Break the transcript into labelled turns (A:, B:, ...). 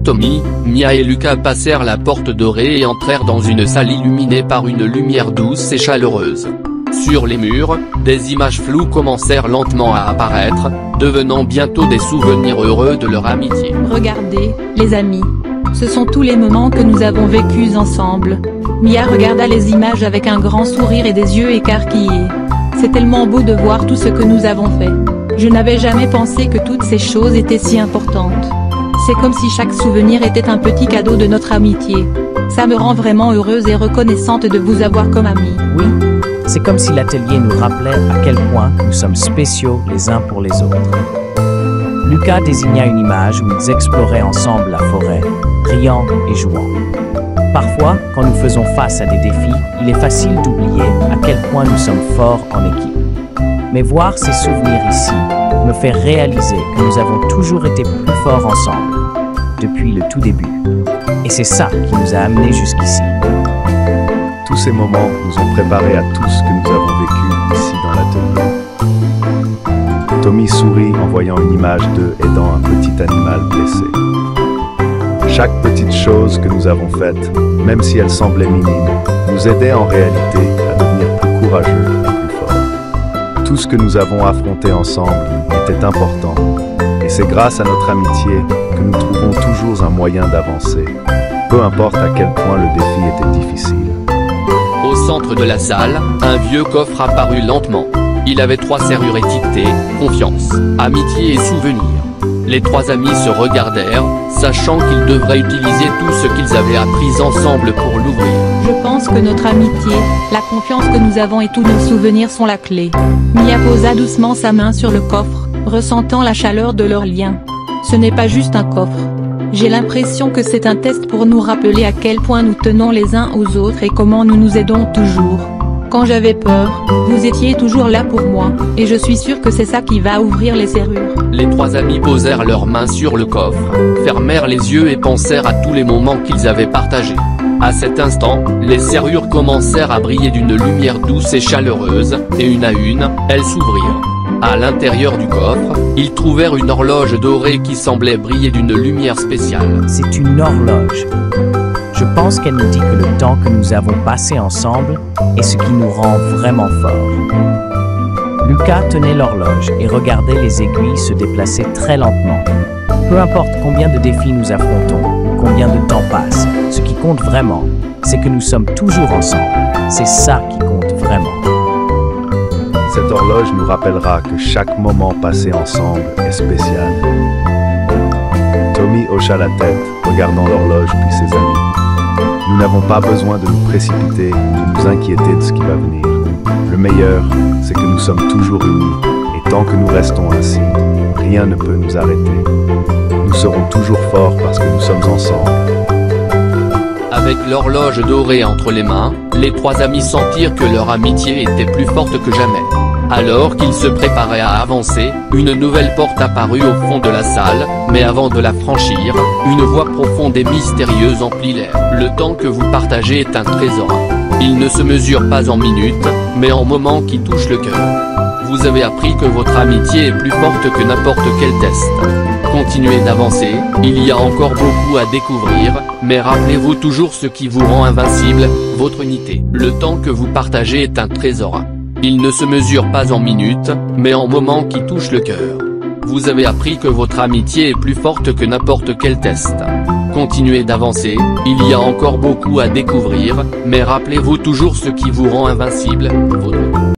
A: Tommy, Mia et Lucas passèrent la porte dorée et entrèrent dans une salle illuminée par une lumière douce et chaleureuse. Sur les murs, des images floues commencèrent lentement à apparaître, devenant bientôt des souvenirs heureux de leur amitié.
B: Regardez, les amis. Ce sont tous les moments que nous avons vécus ensemble. Mia regarda les images avec un grand sourire et des yeux écarquillés. C'est tellement beau de voir tout ce que nous avons fait. Je n'avais jamais pensé que toutes ces choses étaient si importantes. C'est comme si chaque souvenir était un petit cadeau de notre amitié. Ça me rend vraiment heureuse et reconnaissante de vous avoir comme amis.
C: Oui, c'est comme si l'atelier nous rappelait à quel point nous sommes spéciaux les uns pour les autres. Lucas désigna une image où ils exploraient ensemble la forêt, riant et jouant. Parfois, quand nous faisons face à des défis, il est facile d'oublier à quel point nous sommes forts en équipe. Mais voir ces souvenirs ici me fait réaliser que nous avons toujours été plus forts ensemble, depuis le tout début. Et c'est ça qui nous a amenés jusqu'ici.
D: Tous ces moments nous ont préparés à tout ce que nous avons vécu ici dans l'atelier. Tommy sourit en voyant une image d'eux aidant un petit animal blessé. Chaque petite chose que nous avons faite, même si elle semblait minime, nous aidait en réalité à devenir plus courageux et plus forts. Tout ce que nous avons affronté ensemble était important, et c'est grâce à notre amitié que nous trouvons toujours un moyen d'avancer, peu importe à quel point le défi était difficile.
A: Au centre de la salle, un vieux coffre apparut lentement. Il avait 3 serrures étiquetées, confiance, amitié et souvenirs. Les 3 amis se regardèrent, sachant qu'ils devraient utiliser tout ce qu'ils avaient appris ensemble pour l'ouvrir.
B: Je pense que notre amitié, la confiance que nous avons et tous nos souvenirs sont la clé. Mia posa doucement sa main sur le coffre, ressentant la chaleur de leur lien. Ce n'est pas juste un coffre. J'ai l'impression que c'est un test pour nous rappeler à quel point nous tenons les uns aux autres et comment nous nous aidons toujours. Quand j'avais peur, vous étiez toujours là pour moi, et je suis sûre que c'est ça qui va ouvrir les serrures.
A: Les 3 amis posèrent leurs mains sur le coffre, fermèrent les yeux et pensèrent à tous les moments qu'ils avaient partagés. À cet instant, les serrures commencèrent à briller d'une lumière douce et chaleureuse, et une à une, elles s'ouvrirent. À l'intérieur du coffre, ils trouvèrent une horloge dorée qui semblait briller d'une lumière spéciale.
C: C'est une horloge. Je pense qu'elle nous dit que le temps que nous avons passé ensemble est ce qui nous rend vraiment forts. Lucas tenait l'horloge et regardait les aiguilles se déplacer très lentement. Peu importe combien de défis nous affrontons, combien de temps passe, ce qui compte vraiment, c'est que nous sommes toujours ensemble. C'est ça qui compte vraiment.
D: Cette horloge nous rappellera que chaque moment passé ensemble est spécial. Tommy hocha la tête, regardant l'horloge puis ses amis. Nous n'avons pas besoin de nous précipiter ou de nous inquiéter de ce qui va venir. Le meilleur, c'est que nous sommes toujours unis, et tant que nous restons ainsi, rien ne peut nous arrêter. Nous serons toujours forts parce que nous sommes ensemble.
A: Avec l'horloge dorée entre les mains, les 3 amis sentirent que leur amitié était plus forte que jamais. Alors qu'ils se préparaient à avancer, une nouvelle porte apparut au fond de la salle, mais avant de la franchir, une voix profonde et mystérieuse emplit l'air. Le temps que vous partagez est un trésor. Il ne se mesure pas en minutes, mais en moments qui touchent le cœur. Vous avez appris que votre amitié est plus forte que n'importe quel test. Continuez d'avancer, il y a encore beaucoup à découvrir, mais rappelez-vous toujours ce qui vous rend invincible, votre unité. Le temps que vous partagez est un trésor. Il ne se mesure pas en minutes, mais en moments qui touchent le cœur. Vous avez appris que votre amitié est plus forte que n'importe quel test. Continuez d'avancer, il y a encore beaucoup à découvrir, mais rappelez-vous toujours ce qui vous rend invincible, votre